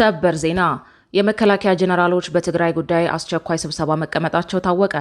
ሰበር ዜና የመከላከያ ጀነራሎች በትግራይ ጉዳይ አስቸኳይ ስብሰባ መቀመጣቸው ታወቀ።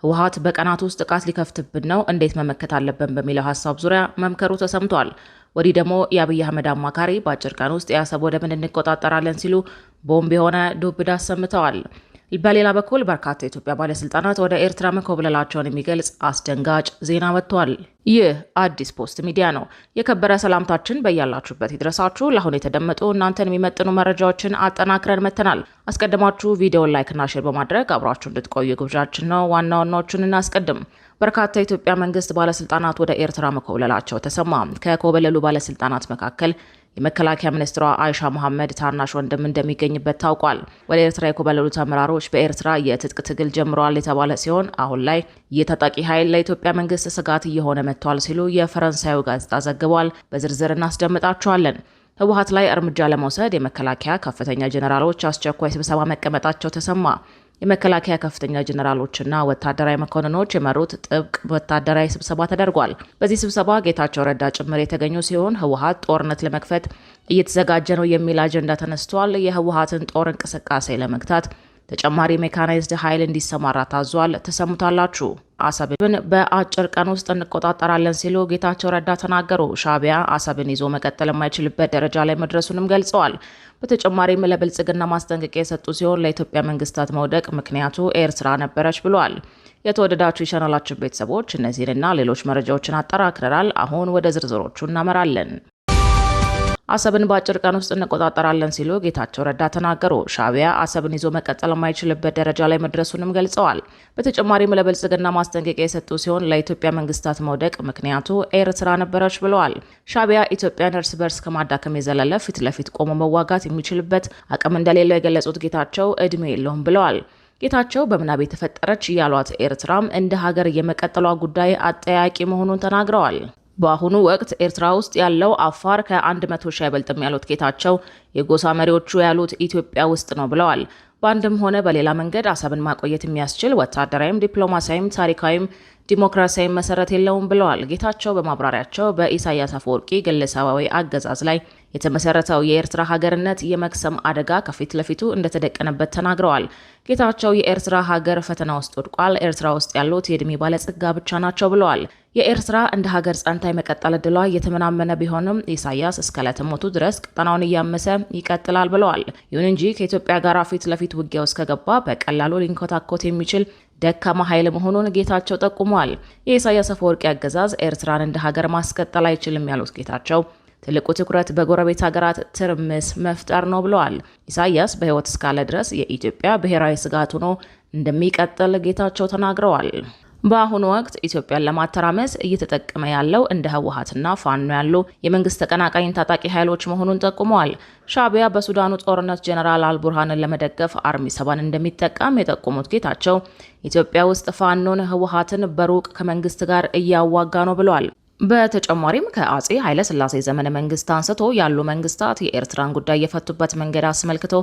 ህወሓት በቀናት ውስጥ ጥቃት ሊከፍትብን ነው፣ እንዴት መመከት አለብን በሚለው ሐሳብ ዙሪያ መምከሩ ተሰምቷል። ወዲህ ደግሞ የአብይ አህመድ አማካሪ በአጭር ቀን ውስጥ የአሰብ ወደብን እንቆጣጠራለን ሲሉ ቦምብ የሆነ ዱብዳ አሰምተዋል። በሌላ በኩል በርካታ የኢትዮጵያ ባለስልጣናት ወደ ኤርትራ መኮብለላቸውን የሚገልጽ አስደንጋጭ ዜና ወጥቷል። ይህ አዲስ ፖስት ሚዲያ ነው። የከበረ ሰላምታችን በያላችሁበት ይድረሳችሁ። ለአሁን የተደመጡ እናንተን የሚመጥኑ መረጃዎችን አጠናክረን መተናል። አስቀድማችሁ ቪዲዮን ላይክና ሼር በማድረግ አብራችሁ እንድትቆዩ ግብዣችን ነው። ዋና ዋናዎቹን እናስቀድም። በርካታ የኢትዮጵያ መንግስት ባለስልጣናት ወደ ኤርትራ መኮብለላቸው ተሰማ። ከኮበለሉ ባለስልጣናት መካከል የመከላከያ ሚኒስትሯ አይሻ መሐመድ ታናሽ ወንድም እንደሚገኝበት ታውቋል። ወደ ኤርትራ የኮበለሉት አመራሮች በኤርትራ የትጥቅ ትግል ጀምረዋል የተባለ ሲሆን አሁን ላይ የታጣቂ ኃይል ለኢትዮጵያ መንግስት ስጋት እየሆነ መጥቷል ሲሉ የፈረንሳዩ ጋዜጣ ዘግቧል። በዝርዝር እናስደምጣቸዋለን። ህወሓት ላይ እርምጃ ለመውሰድ የመከላከያ ከፍተኛ ጀነራሎች አስቸኳይ ስብሰባ መቀመጣቸው ተሰማ። የመከላከያ ከፍተኛ ጀነራሎችና ወታደራዊ መኮንኖች የመሩት ጥብቅ ወታደራዊ ስብሰባ ተደርጓል። በዚህ ስብሰባ ጌታቸው ረዳ ጭምር የተገኙ ሲሆን ህወሓት ጦርነት ለመክፈት እየተዘጋጀ ነው የሚል አጀንዳ ተነስቷል። የህወሓትን ጦር እንቅስቃሴ ለመግታት ተጨማሪ ሜካናይዝድ ኃይል እንዲሰማራ ታዟል። ተሰሙታላችሁ። አሰብን በአጭር ቀን ውስጥ እንቆጣጠራለን ሲሉ ጌታቸው ረዳ ተናገሩ። ሻዕቢያ አሰብን ይዞ መቀጠል የማይችልበት ደረጃ ላይ መድረሱንም ገልጸዋል። በተጨማሪም ለብልጽግና ማስጠንቀቂያ የሰጡ ሲሆን ለኢትዮጵያ መንግስታት መውደቅ ምክንያቱ ኤርትራ ነበረች ብለዋል። የተወደዳችሁ የቻናላችን ቤተሰቦች እነዚህንና ሌሎች መረጃዎችን አጠናክረናል። አሁን ወደ ዝርዝሮቹ እናመራለን። አሰብን በአጭር ቀን ውስጥ እንቆጣጠራለን ሲሉ ጌታቸው ረዳ ተናገሩ። ሻዕቢያ አሰብን ይዞ መቀጠል የማይችልበት ደረጃ ላይ መድረሱንም ገልጸዋል። በተጨማሪም ለብልጽግና ማስጠንቀቂያ የሰጡ ሲሆን ለኢትዮጵያ መንግስታት መውደቅ ምክንያቱ ኤርትራ ነበረች ብለዋል። ሻዕቢያ ኢትዮጵያን እርስ በርስ ከማዳከም የዘለለ ፊት ለፊት ቆሞ መዋጋት የሚችልበት አቅም እንደሌለው የገለጹት ጌታቸው እድሜ የለውም ብለዋል። ጌታቸው በምናብ የተፈጠረች ያሏት ኤርትራም እንደ ሀገር የመቀጠሏ ጉዳይ አጠያቂ መሆኑን ተናግረዋል። በአሁኑ ወቅት ኤርትራ ውስጥ ያለው አፋር ከ100 ሺህ አይበልጥም ያሉት ጌታቸው የጎሳ መሪዎቹ ያሉት ኢትዮጵያ ውስጥ ነው ብለዋል። በአንድም ሆነ በሌላ መንገድ አሰብን ማቆየት የሚያስችል ወታደራዊም፣ ዲፕሎማሲያዊም፣ ታሪካዊም ዲሞክራሲያዊ መሰረት የለውም ብለዋል። ጌታቸው በማብራሪያቸው በኢሳያስ አፈወርቂ ግለሰባዊ አገዛዝ ላይ የተመሰረተው የኤርትራ ሀገርነት የመክሰም አደጋ ከፊት ለፊቱ እንደተደቀነበት ተናግረዋል። ጌታቸው የኤርትራ ሀገር ፈተና ውስጥ ወድቋል፣ ኤርትራ ውስጥ ያሉት የእድሜ ባለጸጋ ብቻ ናቸው ብለዋል። የኤርትራ እንደ ሀገር ጸንታ የመቀጠል ዕድሏ እየተመናመነ ቢሆንም ኢሳያስ እስከ ዕለተ ሞቱ ድረስ ቀጠናውን እያመሰ ይቀጥላል ብለዋል። ይሁን እንጂ ከኢትዮጵያ ጋር ፊት ለፊት ውጊያ ውስጥ ከገባ በቀላሉ ሊንኮታኮት የሚችል ደካማ ኃይል መሆኑን ጌታቸው ጠቁመዋል። የኢሳያስ አፈወርቂ አገዛዝ ኤርትራን እንደ ሀገር ማስቀጠል አይችልም ያሉት ጌታቸው ትልቁ ትኩረት በጎረቤት ሀገራት ትርምስ መፍጠር ነው ብለዋል። ኢሳያስ በሕይወት እስካለ ድረስ የኢትዮጵያ ብሔራዊ ስጋት ሆኖ እንደሚቀጥል ጌታቸው ተናግረዋል። በአሁኑ ወቅት ኢትዮጵያን ለማተራመስ እየተጠቀመ ያለው እንደ ህወሓትና ፋኖ ያሉ የመንግስት ተቀናቃኝ ታጣቂ ኃይሎች መሆኑን ጠቁመዋል። ሻዕቢያ በሱዳኑ ጦርነት ጀነራል አልቡርሃንን ለመደገፍ አርሚ 7 እንደሚጠቀም የጠቆሙት ጌታቸው ኢትዮጵያ ውስጥ ፋኖን ህወሓትን በሩቅ ከመንግስት ጋር እያዋጋ ነው ብለዋል። በተጨማሪም ከአጼ ኃይለ ሥላሴ ዘመነ መንግስት አንስቶ ያሉ መንግስታት የኤርትራን ጉዳይ የፈቱበት መንገድ አስመልክቶ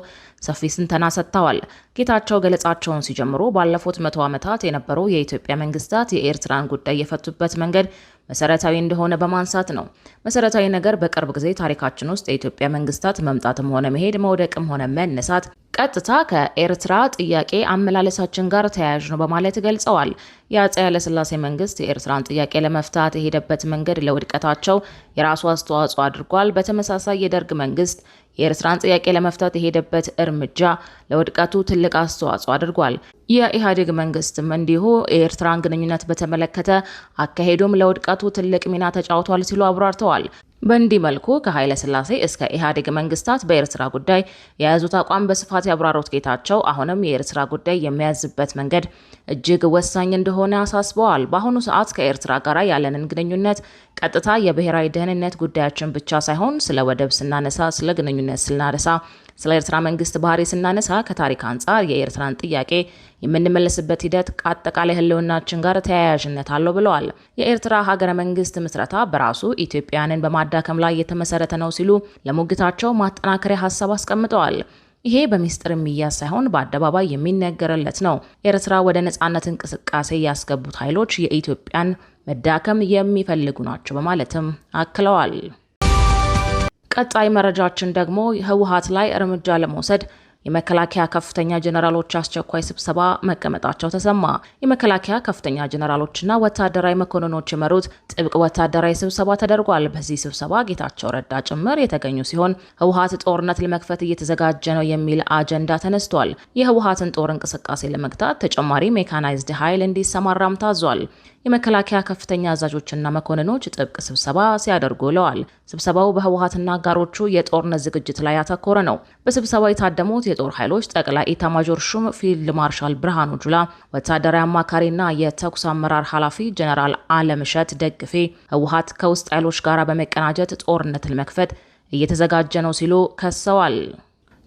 ሰፊ ስንተና ሰጥተዋል። ጌታቸው ገለጻቸውን ሲጀምሩ ባለፉት 100 ዓመታት የነበሩ የኢትዮጵያ መንግስታት የኤርትራን ጉዳይ የፈቱበት መንገድ መሰረታዊ እንደሆነ በማንሳት ነው። መሰረታዊ ነገር በቅርብ ጊዜ ታሪካችን ውስጥ የኢትዮጵያ መንግስታት መምጣትም ሆነ መሄድ፣ መውደቅም ሆነ መነሳት ቀጥታ ከኤርትራ ጥያቄ አመላለሳችን ጋር ተያያዥ ነው በማለት ገልጸዋል። የአጼ ኃይለሥላሴ መንግስት የኤርትራን ጥያቄ ለመፍታት የሄደበት መንገድ ለውድቀታቸው የራሱ አስተዋጽኦ አድርጓል። በተመሳሳይ የደርግ መንግስት የኤርትራን ጥያቄ ለመፍታት የሄደበት እርምጃ ለውድቀቱ ትልቅ አስተዋጽኦ አድርጓል። የኢህአዴግ መንግስትም እንዲሁ የኤርትራን ግንኙነት በተመለከተ አካሄዱም ለውድቀቱ ትልቅ ሚና ተጫውቷል ሲሉ አብራርተዋል። በእንዲህ መልኩ ከኃይለ ሥላሴ እስከ ኢህአዴግ መንግስታት በኤርትራ ጉዳይ የያዙት አቋም በስፋት ያብራሩት ጌታቸው አሁንም የኤርትራ ጉዳይ የሚያዝበት መንገድ እጅግ ወሳኝ እንደሆነ አሳስበዋል። በአሁኑ ሰዓት ከኤርትራ ጋር ያለንን ግንኙነት ቀጥታ የብሔራዊ ደህንነት ጉዳያችን ብቻ ሳይሆን ስለ ወደብ ስናነሳ፣ ስለ ግንኙነት ስናነሳ፣ ስለ ኤርትራ መንግስት ባህሪ ስናነሳ ከታሪክ አንጻር የኤርትራን ጥያቄ የምንመለስበት ሂደት ከአጠቃላይ ህልውናችን ጋር ተያያዥነት አለው ብለዋል። የኤርትራ ሀገረ መንግስት ምስረታ በራሱ ኢትዮጵያንን በማዳከም ላይ የተመሰረተ ነው ሲሉ ለሙግታቸው ማጠናከሪያ ሀሳብ አስቀምጠዋል። ይሄ በሚስጥር የሚያዝ ሳይሆን በአደባባይ የሚነገርለት ነው። ኤርትራ ወደ ነጻነት እንቅስቃሴ ያስገቡት ኃይሎች የኢትዮጵያን መዳከም የሚፈልጉ ናቸው በማለትም አክለዋል። ቀጣይ መረጃችን ደግሞ ህወሓት ላይ እርምጃ ለመውሰድ የመከላከያ ከፍተኛ ጀነራሎች አስቸኳይ ስብሰባ መቀመጣቸው ተሰማ። የመከላከያ ከፍተኛ ጀነራሎችና ወታደራዊ መኮንኖች የመሩት ጥብቅ ወታደራዊ ስብሰባ ተደርጓል። በዚህ ስብሰባ ጌታቸው ረዳ ጭምር የተገኙ ሲሆን ህወሓት ጦርነት ለመክፈት እየተዘጋጀ ነው የሚል አጀንዳ ተነስቷል። የህወሓትን ጦር እንቅስቃሴ ለመግታት ተጨማሪ ሜካናይዝድ ኃይል እንዲሰማራም ታዟል። የመከላከያ ከፍተኛ አዛዦችና መኮንኖች ጥብቅ ስብሰባ ሲያደርጉ ውለዋል። ስብሰባው በህወሓትና አጋሮቹ የጦርነት ዝግጅት ላይ ያተኮረ ነው። በስብሰባው የታደሙት የጦር ኃይሎች ጠቅላይ ኢታማዦር ሹም ፊልድ ማርሻል ብርሃኑ ጁላ፣ ወታደራዊ አማካሪና የተኩስ አመራር ኃላፊ ጀነራል አለምሸት ደግፌ ህወሓት ከውስጥ ኃይሎች ጋር በመቀናጀት ጦርነት ለመክፈት እየተዘጋጀ ነው ሲሉ ከሰዋል።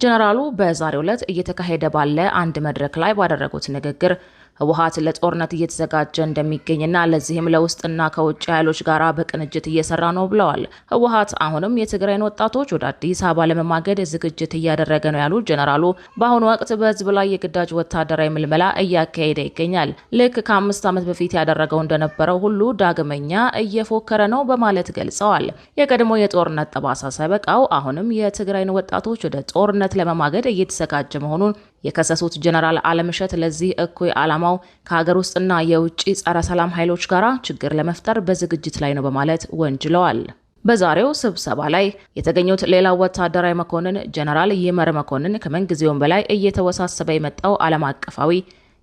ጀነራሉ በዛሬው ዕለት እየተካሄደ ባለ አንድ መድረክ ላይ ባደረጉት ንግግር ህወሓት ለጦርነት እየተዘጋጀ እንደሚገኝና ለዚህም ለውስጥና ከውጭ ኃይሎች ጋር በቅንጅት እየሰራ ነው ብለዋል። ህወሓት አሁንም የትግራይን ወጣቶች ወደ አዲስ አበባ ለመማገድ ዝግጅት እያደረገ ነው ያሉት ጀነራሉ በአሁኑ ወቅት በህዝብ ላይ የግዳጅ ወታደራዊ ምልመላ እያካሄደ ይገኛል። ልክ ከ5 ዓመት በፊት ያደረገው እንደነበረው ሁሉ ዳግመኛ እየፎከረ ነው በማለት ገልጸዋል። የቀድሞ የጦርነት ጠባሳ ሳይበቃው አሁንም የትግራይን ወጣቶች ወደ ጦርነት ለመማገድ እየተዘጋጀ መሆኑን የከሰሱት ጀነራል አለምሸት ለዚህ እኩይ ዓላማው ከሀገር ውስጥና የውጭ ጸረ ሰላም ኃይሎች ጋር ችግር ለመፍጠር በዝግጅት ላይ ነው በማለት ወንጅለዋል። በዛሬው ስብሰባ ላይ የተገኙት ሌላው ወታደራዊ መኮንን ጀነራል ይመር መኮንን ከምንጊዜውም በላይ እየተወሳሰበ የመጣው ዓለም አቀፋዊ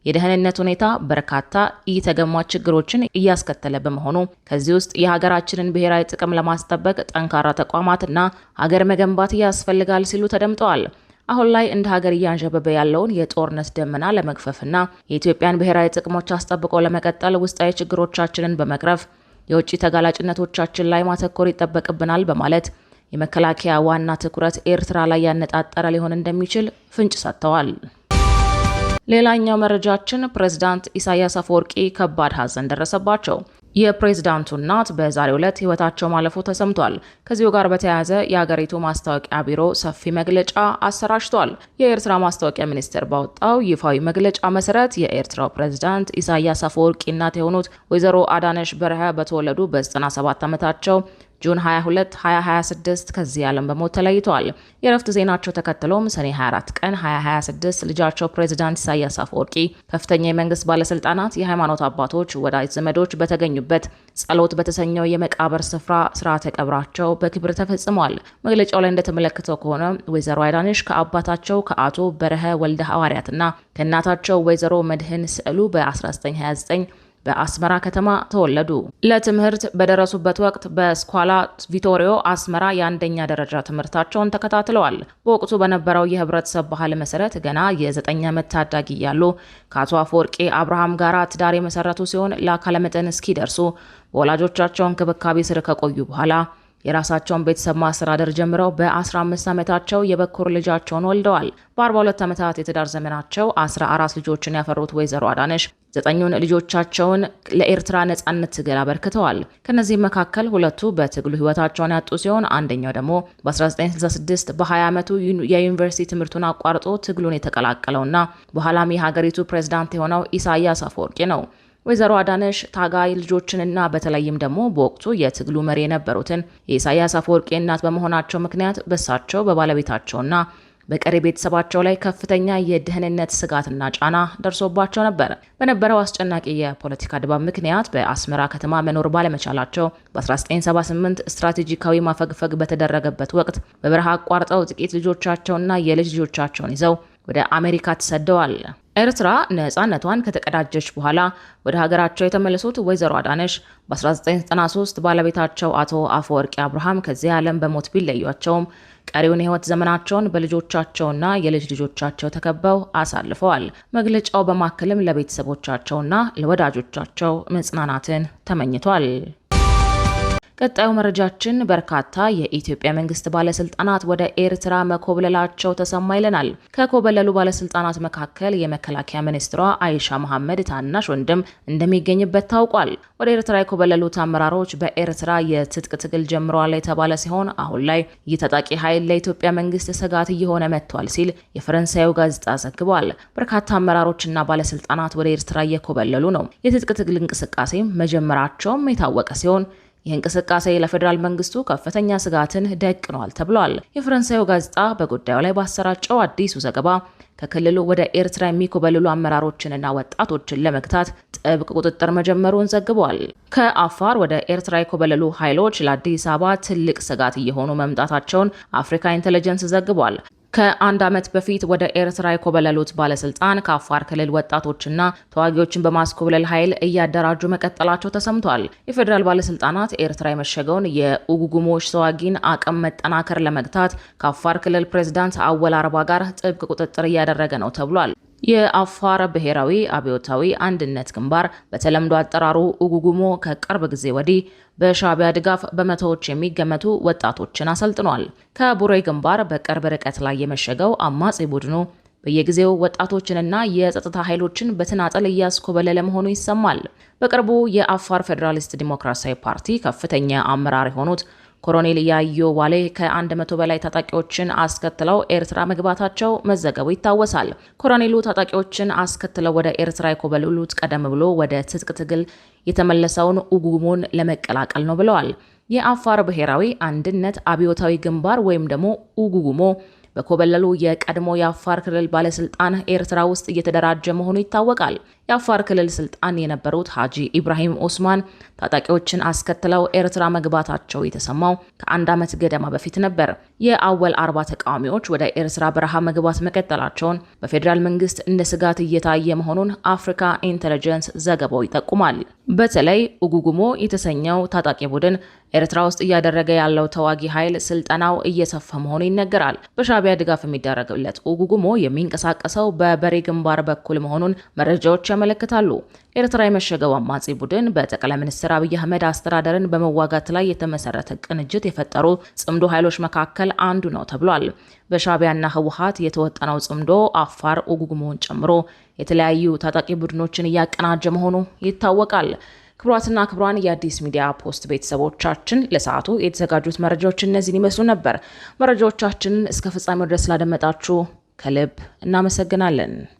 የደህንነት ሁኔታ በርካታ የተገማች ችግሮችን እያስከተለ በመሆኑ ከዚህ ውስጥ የሀገራችንን ብሔራዊ ጥቅም ለማስጠበቅ ጠንካራ ተቋማትና ሀገር መገንባት ያስፈልጋል ሲሉ ተደምጠዋል። አሁን ላይ እንደ ሀገር እያንዣበበ ያለውን የጦርነት ደመና ለመግፈፍና የኢትዮጵያን ብሔራዊ ጥቅሞች አስጠብቆ ለመቀጠል ውስጣዊ ችግሮቻችንን በመቅረፍ የውጭ ተጋላጭነቶቻችን ላይ ማተኮር ይጠበቅብናል በማለት የመከላከያ ዋና ትኩረት ኤርትራ ላይ ያነጣጠረ ሊሆን እንደሚችል ፍንጭ ሰጥተዋል። ሌላኛው መረጃችን ፕሬዝዳንት ኢሳያስ አፈወርቂ ከባድ ሀዘን ደረሰባቸው። የፕሬዝዳንቱ እናት በዛሬው ዕለት ህይወታቸው ማለፉ ተሰምቷል። ከዚሁ ጋር በተያያዘ የሀገሪቱ ማስታወቂያ ቢሮ ሰፊ መግለጫ አሰራጭቷል። የኤርትራ ማስታወቂያ ሚኒስቴር ባወጣው ይፋዊ መግለጫ መሰረት የኤርትራው ፕሬዝዳንት ኢሳያስ አፈወርቂ እናት የሆኑት ወይዘሮ አዳነች በርሀ በተወለዱ በ97 ዓመታቸው ጁን 22 2026 ከዚህ ዓለም በሞት ተለይተዋል። የእረፍት ዜናቸው ተከትሎም ሰኔ 24 ቀን 2026 ልጃቸው ፕሬዝዳንት ኢሳያስ አፈወርቂ ከፍተኛ የመንግስት ባለስልጣናት፣ የሃይማኖት አባቶች፣ ወዳጅ ዘመዶች በተገኙበት ጸሎት በተሰኘው የመቃብር ስፍራ ስርዓተ ቀብራቸው በክብር ተፈጽሟል። መግለጫው ላይ እንደተመለከተው ከሆነ ወይዘሮ አዳነች ከአባታቸው ከአቶ በረሀ ወልደ ሐዋርያትና ከእናታቸው ወይዘሮ መድህን ስዕሉ በ1929 በአስመራ ከተማ ተወለዱ። ለትምህርት በደረሱበት ወቅት በስኳላ ቪቶሪዮ አስመራ የአንደኛ ደረጃ ትምህርታቸውን ተከታትለዋል። በወቅቱ በነበረው የህብረተሰብ ባህል መሰረት ገና የ9 ዓመት ታዳጊ እያሉ ከአቶ አፈወርቂ አብርሃም ጋር ትዳር የመሰረቱ ሲሆን ለአካለ መጠን እስኪደርሱ በወላጆቻቸው እንክብካቤ ስር ከቆዩ በኋላ የራሳቸውን ቤተሰብ ማስተዳደር ጀምረው በ15 ዓመታቸው የበኩር ልጃቸውን ወልደዋል። በ42 ዓመታት የትዳር ዘመናቸው 14 ልጆችን ያፈሩት ወይዘሮ አዳነች 9 ልጆቻቸውን ለኤርትራ ነጻነት ትግል አበርክተዋል። ከነዚህ መካከል 2ቱ በትግሉ ህይወታቸውን ያጡ ሲሆን አንደኛው ደግሞ በ1966 በ20 ዓመቱ የዩኒቨርሲቲ ትምህርቱን አቋርጦ ትግሉን የተቀላቀለውና በኋላም የሀገሪቱ ፕሬዝዳንት የሆነው ኢሳያስ አፈወርቂ ነው። ወይዘሮ አዳነች ታጋይ ልጆችንና በተለይም ደግሞ በወቅቱ የትግሉ መሪ የነበሩትን የኢሳያስ አፈወርቂ እናት በመሆናቸው ምክንያት በሳቸው በባለቤታቸውና በቀሪ ቤተሰባቸው ላይ ከፍተኛ የደህንነት ስጋትና ጫና ደርሶባቸው ነበር። በነበረው አስጨናቂ የፖለቲካ ድባብ ምክንያት በአስመራ ከተማ መኖር ባለመቻላቸው በ1978 ስትራቴጂካዊ ማፈግፈግ በተደረገበት ወቅት በበረሃ አቋርጠው ጥቂት ልጆቻቸውና የልጅ ልጆቻቸውን ይዘው ወደ አሜሪካ ተሰደዋል። ኤርትራ ነጻነቷን ከተቀዳጀች በኋላ ወደ ሀገራቸው የተመለሱት ወይዘሮ አዳነች በ1993 ባለቤታቸው አቶ አፈወርቂ አብርሃም ከዚህ ዓለም በሞት ቢለዩቸውም ቀሪውን የህይወት ዘመናቸውን በልጆቻቸውና የልጅ ልጆቻቸው ተከበው አሳልፈዋል። መግለጫው በማከልም ለቤተሰቦቻቸውና ለወዳጆቻቸው መጽናናትን ተመኝቷል። ቀጣዩ መረጃችን በርካታ የኢትዮጵያ መንግስት ባለስልጣናት ወደ ኤርትራ መኮብለላቸው ተሰማ ይለናል። ከኮበለሉ ባለስልጣናት መካከል የመከላከያ ሚኒስትሯ አይሻ መሐመድ ታናሽ ወንድም እንደሚገኝበት ታውቋል። ወደ ኤርትራ የኮበለሉት አመራሮች በኤርትራ የትጥቅ ትግል ጀምረዋል የተባለ ሲሆን አሁን ላይ ይህ ታጣቂ ኃይል ለኢትዮጵያ መንግስት ስጋት እየሆነ መጥቷል ሲል የፈረንሳዩ ጋዜጣ ዘግቧል። በርካታ አመራሮችና ባለስልጣናት ወደ ኤርትራ እየኮበለሉ ነው። የትጥቅ ትግል እንቅስቃሴ መጀመራቸውም የታወቀ ሲሆን ይህ እንቅስቃሴ ለፌዴራል መንግስቱ ከፍተኛ ስጋትን ደቅኗል ተብሏል። የፈረንሳዩ ጋዜጣ በጉዳዩ ላይ ባሰራጨው አዲሱ ዘገባ ከክልሉ ወደ ኤርትራ የሚኮበልሉ አመራሮችንና ወጣቶችን ለመግታት ጥብቅ ቁጥጥር መጀመሩን ዘግቧል። ከአፋር ወደ ኤርትራ የኮበለሉ ኃይሎች ለአዲስ አበባ ትልቅ ስጋት እየሆኑ መምጣታቸውን አፍሪካ ኢንተለጀንስ ዘግቧል። ከአንድ ዓመት በፊት ወደ ኤርትራ የኮበለሉት ባለስልጣን ከአፋር ክልል ወጣቶችና ተዋጊዎችን በማስኮብለል ኃይል እያደራጁ መቀጠላቸው ተሰምቷል። የፌዴራል ባለስልጣናት ኤርትራ የመሸገውን የኡጉጉሞች ተዋጊን አቅም መጠናከር ለመግታት ከአፋር ክልል ፕሬዝዳንት አወል አርባ ጋር ጥብቅ ቁጥጥር እያደረገ ነው ተብሏል። የአፋር ብሔራዊ አብዮታዊ አንድነት ግንባር በተለምዶ አጠራሩ ኡጉጉሞ ከቅርብ ጊዜ ወዲህ በሻዕቢያ ድጋፍ በመቶዎች የሚገመቱ ወጣቶችን አሰልጥኗል። ከቡሬ ግንባር በቅርብ ርቀት ላይ የመሸገው አማጺ ቡድኑ በየጊዜው ወጣቶችንና የጸጥታ ኃይሎችን በተናጠል እያስኮበለለ መሆኑ ይሰማል። በቅርቡ የአፋር ፌዴራሊስት ዲሞክራሲያዊ ፓርቲ ከፍተኛ አመራር የሆኑት ኮሎኔል ያዮ ዋሌ ከ100 በላይ ታጣቂዎችን አስከትለው ኤርትራ መግባታቸው መዘገቡ ይታወሳል። ኮሎኔሉ ታጣቂዎችን አስከትለው ወደ ኤርትራ የኮበለሉት ቀደም ብሎ ወደ ትጥቅ ትግል የተመለሰውን ኡጉጉሞን ለመቀላቀል ነው ብለዋል። የአፋር ብሔራዊ አንድነት አብዮታዊ ግንባር ወይም ደግሞ ኡጉጉሞ በኮበለሉ የቀድሞ የአፋር ክልል ባለስልጣን ኤርትራ ውስጥ እየተደራጀ መሆኑ ይታወቃል። የአፋር ክልል ስልጣን የነበሩት ሀጂ ኢብራሂም ኦስማን ታጣቂዎችን አስከትለው ኤርትራ መግባታቸው የተሰማው ከአንድ ዓመት ገደማ በፊት ነበር። የአወል አርባ ተቃዋሚዎች ወደ ኤርትራ በረሃ መግባት መቀጠላቸውን በፌዴራል መንግስት እንደ ስጋት እየታየ መሆኑን አፍሪካ ኢንተለጀንስ ዘገባው ይጠቁማል። በተለይ ኡጉጉሞ የተሰኘው ታጣቂ ቡድን ኤርትራ ውስጥ እያደረገ ያለው ተዋጊ ኃይል ስልጠናው እየሰፋ መሆኑ ይነገራል። በሻዕቢያ ድጋፍ የሚደረግለት ኡጉጉሞ የሚንቀሳቀሰው በበሬ ግንባር በኩል መሆኑን መረጃዎች ያመለክታሉ። ኤርትራ የመሸገው አማጺ ቡድን በጠቅላይ ሚኒስትር አብይ አህመድ አስተዳደርን በመዋጋት ላይ የተመሰረተ ቅንጅት የፈጠሩ ጽምዶ ኃይሎች መካከል አንዱ ነው ተብሏል። በሻዕቢያና ህወሓት የተወጠነው ጽምዶ አፋር ኡጉጉሞን ጨምሮ የተለያዩ ታጣቂ ቡድኖችን እያቀናጀ መሆኑ ይታወቃል። ክቡራትና ክቡራን የአዲስ ሚዲያ ፖስት ቤተሰቦቻችን ለሰዓቱ የተዘጋጁት መረጃዎች እነዚህን ይመስሉ ነበር። መረጃዎቻችንን እስከ ፍጻሜው ድረስ ስላደመጣችሁ ከልብ እናመሰግናለን።